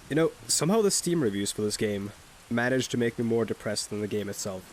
You know, somehow the Steam reviews for this game managed to make me more depressed than the game itself.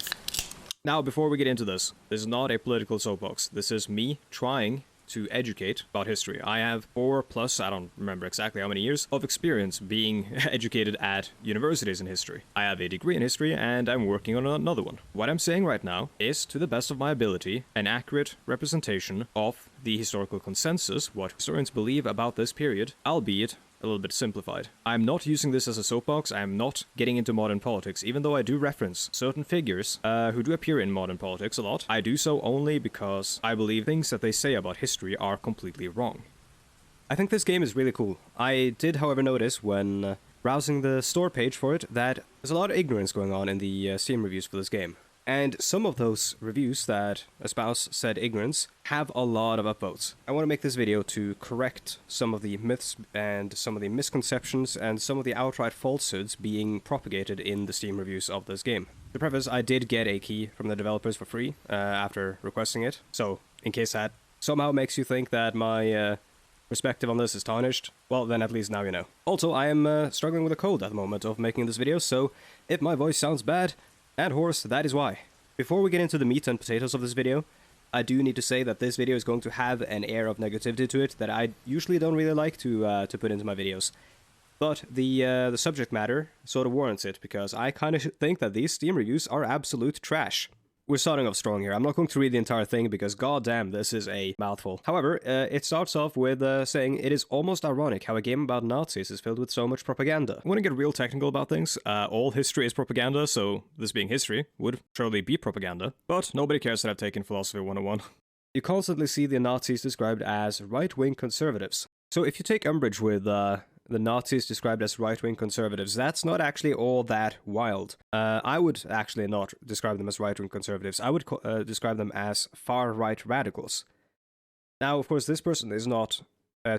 Now, before we get into this is not a political soapbox. This is me trying to educate about history. I have 4+, I don't remember exactly how many years, of experience being educated at universities in history. I have a degree in history and I'm working on another one. What I'm saying right now is, to the best of my ability, an accurate representation of the historical consensus, what historians believe about this period, albeit a little bit simplified. I'm not using this as a soapbox. I'm not getting into modern politics, even though I do reference certain figures who do appear in modern politics a lot. I do so only because I believe things that they say about history are completely wrong. I think this game is really cool. I did, however, notice when browsing the store page for it that there's a lot of ignorance going on in the Steam reviews for this game. And some of those reviews that espouse said ignorance have a lot of upvotes. I want to make this video to correct some of the myths and some of the misconceptions and some of the outright falsehoods being propagated in the Steam reviews of this game. To preface, I did get a key from the developers for free after requesting it, so in case that somehow makes you think that my perspective on this is tarnished, well then at least now you know. Also, I am struggling with a cold at the moment of making this video, so if my voice sounds bad and hoarse, that is why. Before we get into the meat and potatoes of this video, I do need to say that this video is going to have an air of negativity to it that I usually don't really like to put into my videos. But the subject matter sort of warrants it, because I kind of think that these Steam reviews are absolute trash. We're starting off strong here. I'm not going to read the entire thing because goddamn, this is a mouthful. However, it starts off with saying, it is almost ironic how a game about Nazis is filled with so much propaganda. I want to get real technical about things. All history is propaganda, so this being history would surely be propaganda. But nobody cares that I've taken Philosophy 101. You constantly see the Nazis described as right-wing conservatives. So if you take umbrage with the Nazis described as right-wing conservatives, that's not actually all that wild. I would actually not describe them as right-wing conservatives. I would describe them as far-right radicals. Now, of course, this person is not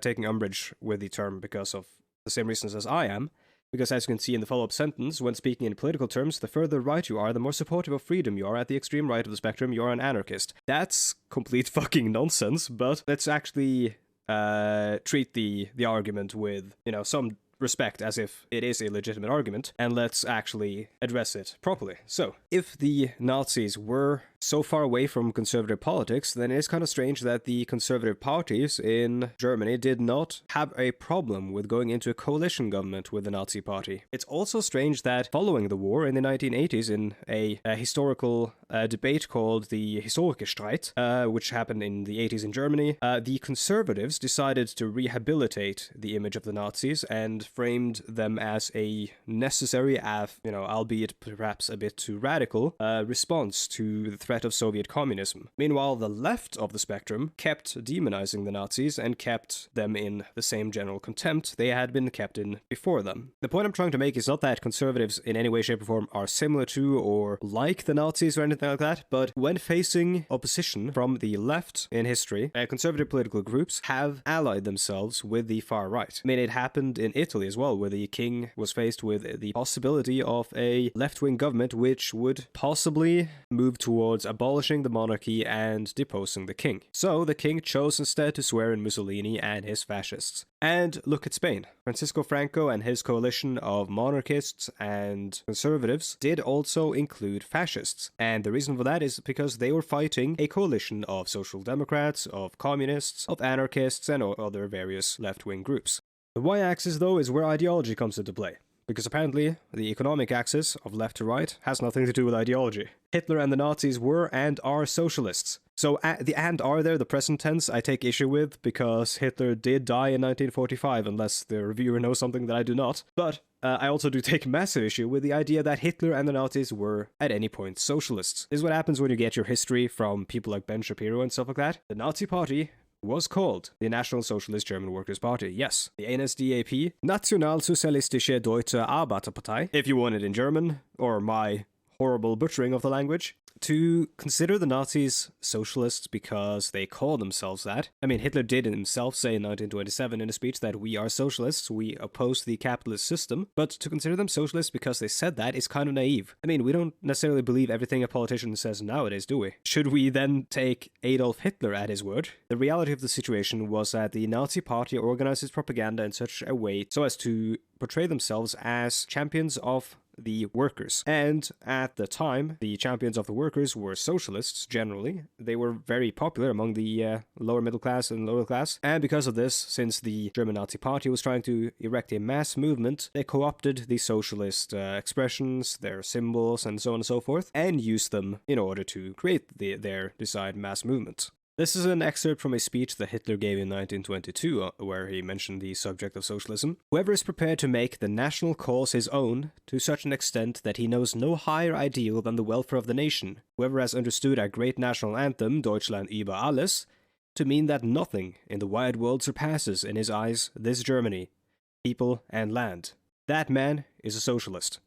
taking umbrage with the term because of the same reasons as I am, because as you can see in the follow-up sentence, when speaking in political terms, the further right you are, the more supportive of freedom you are. At the extreme right of the spectrum, you're an anarchist. That's complete fucking nonsense, but let's actually treat the argument with, you know, some respect as if it is a legitimate argument, and let's actually address it properly. So, if the Nazis were so far away from conservative politics, then it is kind of strange that the conservative parties in Germany did not have a problem with going into a coalition government with the Nazi party. It's also strange that following the war in the 1980s, in a historical debate called the Historikerstreit, which happened in the 80s in Germany, the conservatives decided to rehabilitate the image of the Nazis and framed them as a necessary, you know, albeit perhaps a bit too radical, response to the threat of Soviet communism. Meanwhile, the left of the spectrum kept demonizing the Nazis and kept them in the same general contempt they had been kept in before them. The point I'm trying to make is not that conservatives in any way, shape, or form are similar to or like the Nazis or anything like that, but when facing opposition from the left in history, conservative political groups have allied themselves with the far right. I mean, it happened in Italy as well, where the king was faced with the possibility of a left-wing government which would possibly move towards abolishing the monarchy and deposing the king. So the king chose instead to swear in Mussolini and his fascists. And look at Spain. Francisco Franco and his coalition of monarchists and conservatives did also include fascists. And the reason for that is because they were fighting a coalition of social democrats, of communists, of anarchists, and other various left-wing groups. The y-axis, though, is where ideology comes into play, because apparently the economic axis of left to right has nothing to do with ideology. Hitler and the Nazis were and are socialists. So the "and are" there, the present tense, I take issue with, because Hitler did die in 1945, unless the reviewer knows something that I do not. But I also do take massive issue with the idea that Hitler and the Nazis were, at any point, socialists. This is what happens when you get your history from people like Ben Shapiro and stuff like that. The Nazi Party was called the National Socialist German Workers' Party. Yes, the NSDAP, Nationalsozialistische Deutsche Arbeiterpartei, if you want it in German, or my horrible butchering of the language. To consider the Nazis socialists because they call themselves that. I mean, Hitler did himself say in 1927 in a speech that we are socialists, we oppose the capitalist system, but to consider them socialists because they said that is kind of naive. I mean, we don't necessarily believe everything a politician says nowadays, do we? Should we then take Adolf Hitler at his word? The reality of the situation was that the Nazi Party organized its propaganda in such a way so as to portray themselves as champions of the workers. And at the time, the champions of the workers were socialists, generally. They were very popular among the lower middle class and lower class. And because of this, since the German Nazi Party was trying to erect a mass movement, they co-opted the socialist expressions, their symbols, and so on and so forth, and used them in order to create their desired mass movement. This is an excerpt from a speech that Hitler gave in 1922, where he mentioned the subject of socialism. Whoever is prepared to make the national cause his own, to such an extent that he knows no higher ideal than the welfare of the nation, whoever has understood our great national anthem, Deutschland über alles, to mean that nothing in the wide world surpasses, in his eyes, this Germany, people and land. That man is a socialist.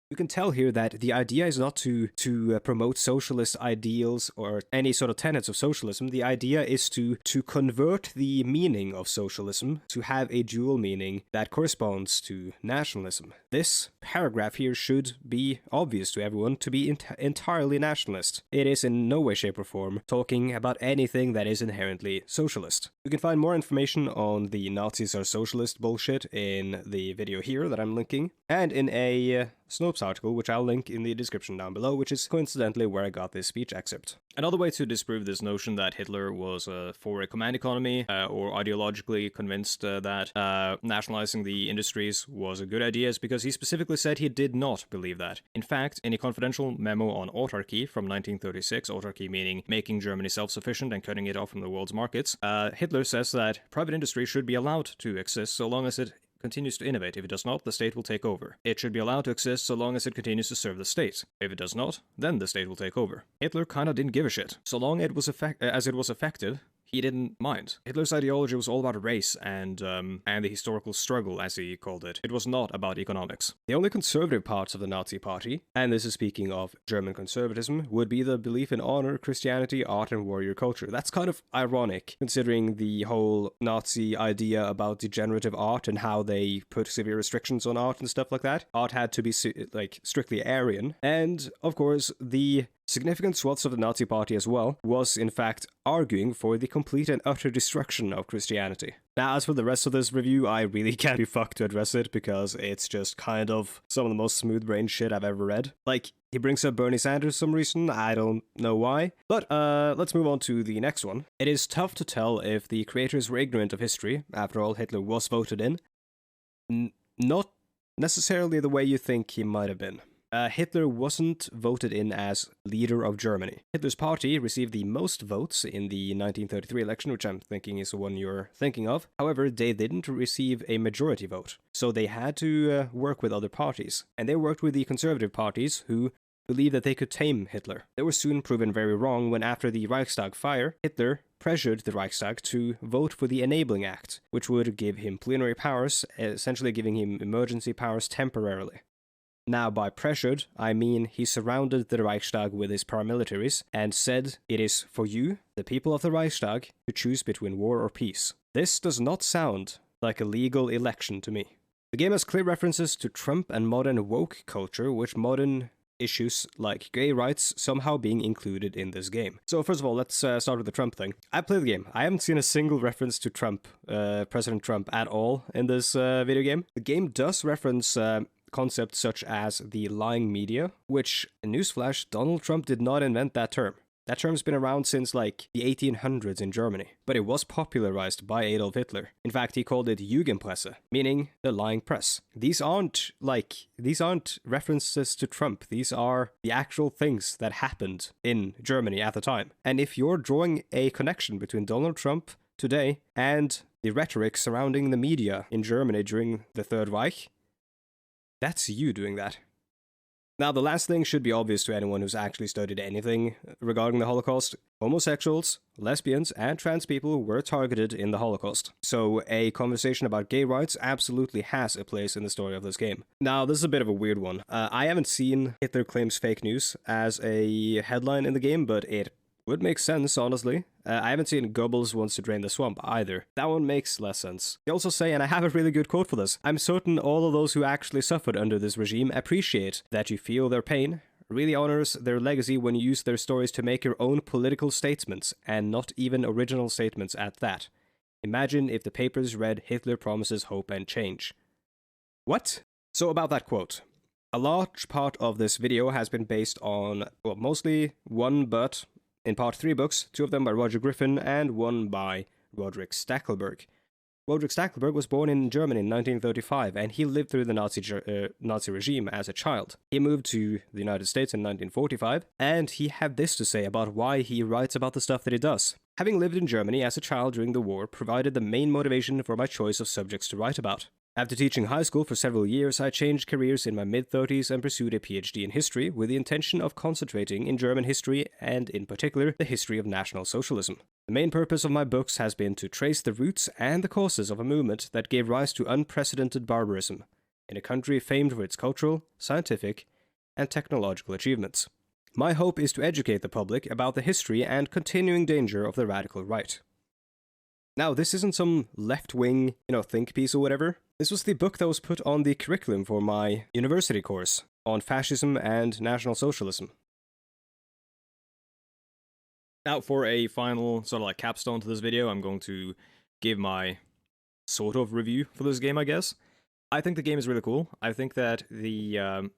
You can tell here that the idea is not to promote socialist ideals or any sort of tenets of socialism. The idea is to convert the meaning of socialism to have a dual meaning that corresponds to nationalism. This paragraph here should be obvious to everyone to be entirely nationalist. It is in no way, shape, or form talking about anything that is inherently socialist. You can find more information on the Nazis are socialist bullshit in the video here that I'm linking, and in a Snopes article, which I'll link in the description down below, which is coincidentally where I got this speech excerpt. Another way to disprove this notion that Hitler was for a command economy or ideologically convinced that nationalizing the industries was a good idea is because he specifically said he did not believe that. In fact, in a confidential memo on autarky from 1936, autarky meaning making Germany self-sufficient and cutting it off from the world's markets, Hitler says that private industry should be allowed to exist so long as it continues to innovate. If it does not, the state will take over. It should be allowed to exist so long as it continues to serve the state. If it does not, then the state will take over. Hitler kinda didn't give a shit. So long as it was effective, he didn't mind. Hitler's ideology was all about race and the historical struggle, as he called it. It was not about economics. The only conservative parts of the Nazi Party, and this is speaking of German conservatism, would be the belief in honor, Christianity, art, and warrior culture. That's kind of ironic, considering the whole Nazi idea about degenerative art and how they put severe restrictions on art and stuff like that. Art had to be strictly Aryan, and of course the significant swaths of the Nazi Party as well was in fact arguing for the complete and utter destruction of Christianity. Now, as for the rest of this review, I really can't be fucked to address it because it's just kind of some of the most smooth-brained shit I've ever read. Like, he brings up Bernie Sanders for some reason, I don't know why. But let's move on to the next one. It is tough to tell if the creators were ignorant of history. After all, Hitler was voted in. Not necessarily the way you think he might have been. Hitler wasn't voted in as leader of Germany. Hitler's party received the most votes in the 1933 election, which I'm thinking is the one you're thinking of. However, they didn't receive a majority vote, so they had to work with other parties. And they worked with the conservative parties, who believed that they could tame Hitler. They were soon proven very wrong when, after the Reichstag fire, Hitler pressured the Reichstag to vote for the Enabling Act, which would give him plenary powers, essentially giving him emergency powers temporarily. Now, by pressured, I mean he surrounded the Reichstag with his paramilitaries and said it is for you, the people of the Reichstag, to choose between war or peace. This does not sound like a legal election to me. The game has clear references to Trump and modern woke culture, which modern issues like gay rights somehow being included in this game. So first of all, let's start with the Trump thing. I played the game. I haven't seen a single reference to Trump, President Trump, at all in this video game. The game does reference concepts such as the lying media, which, newsflash, Donald Trump did not invent that term. That term's been around since, like, the 1800s in Germany, but it was popularized by Adolf Hitler. In fact, he called it Jugendpresse, meaning the lying press. These aren't references to Trump. These are the actual things that happened in Germany at the time. And if you're drawing a connection between Donald Trump today and the rhetoric surrounding the media in Germany during the Third Reich, that's you doing that. Now, the last thing should be obvious to anyone who's actually studied anything regarding the Holocaust. Homosexuals, lesbians, and trans people were targeted in the Holocaust. So a conversation about gay rights absolutely has a place in the story of this game. Now, this is a bit of a weird one. I haven't seen Hitler claims fake news as a headline in the game, but it would make sense, honestly. I haven't seen Goebbels wants to drain the swamp either. That one makes less sense. They also say, and I have a really good quote for this, "I'm certain all of those who actually suffered under this regime appreciate that you feel their pain, really honors their legacy when you use their stories to make your own political statements, and not even original statements at that. Imagine if the papers read Hitler promises hope and change." What? So about that quote. A large part of this video has been based on, well, mostly one, but in part 3 books, 2 of them by Roger Griffin and 1 by Roderick Stackelberg. Roderick Stackelberg was born in Germany in 1935, and he lived through the Nazi regime as a child. He moved to the United States in 1945, and he had this to say about why he writes about the stuff that he does. "Having lived in Germany as a child during the war provided the main motivation for my choice of subjects to write about. After teaching high school for several years, I changed careers in my mid-30s and pursued a PhD in history with the intention of concentrating in German history and, in particular, the history of National Socialism. The main purpose of my books has been to trace the roots and the causes of a movement that gave rise to unprecedented barbarism in a country famed for its cultural, scientific, and technological achievements. My hope is to educate the public about the history and continuing danger of the radical right." Now, this isn't some left-wing, think piece or whatever. This was the book that was put on the curriculum for my university course on fascism and National Socialism. Now, for a final sort of like capstone to this video, I'm going to give my sort of review for this game, I guess. I think the game is really cool. I think that the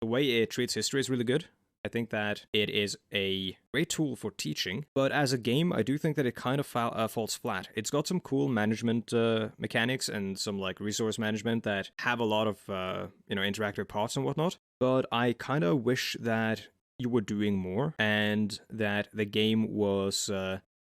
way it treats history is really good. I think that it is a great tool for teaching, but as a game, I do think that it kind of falls flat. It's got some cool management mechanics and some like resource management that have a lot of interactive parts and whatnot, but I kind of wish that you were doing more and that the game was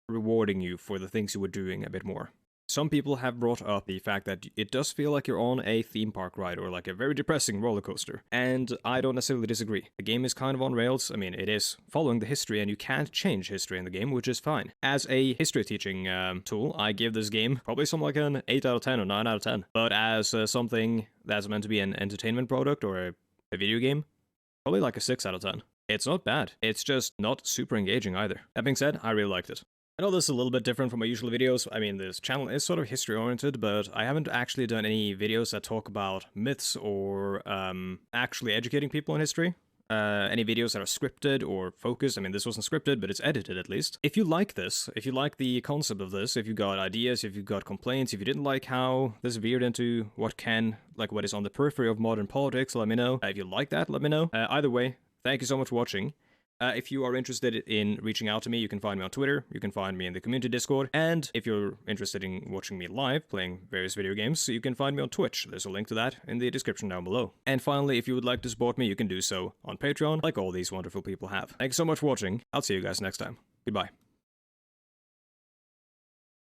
rewarding you for the things you were doing a bit more. Some people have brought up the fact that it does feel like you're on a theme park ride or like a very depressing roller coaster, and I don't necessarily disagree. The game is kind of on rails. I mean, it is following the history, and you can't change history in the game, which is fine. As a history teaching tool, I give this game probably something like an 8 out of 10 or 9 out of 10. But as something that's meant to be an entertainment product or a video game, probably like a 6 out of 10. It's not bad. It's just not super engaging either. That being said, I really liked it. I know this is a little bit different from my usual videos. I mean, this channel is sort of history-oriented, but I haven't actually done any videos that talk about myths or actually educating people in history. Any videos that are scripted or focused. I mean, this wasn't scripted, but it's edited at least. If you like this, if you like the concept of this, if you got ideas, if you got complaints, if you didn't like how this veered into what is on the periphery of modern politics, let me know. If you like that, let me know. Either way, thank you so much for watching. If you are interested in reaching out to me, you can find me on Twitter, you can find me in the community Discord, and if you're interested in watching me live, playing various video games, you can find me on Twitch. There's a link to that in the description down below. And finally, if you would like to support me, you can do so on Patreon, like all these wonderful people have. Thanks so much for watching. I'll see you guys next time. Goodbye.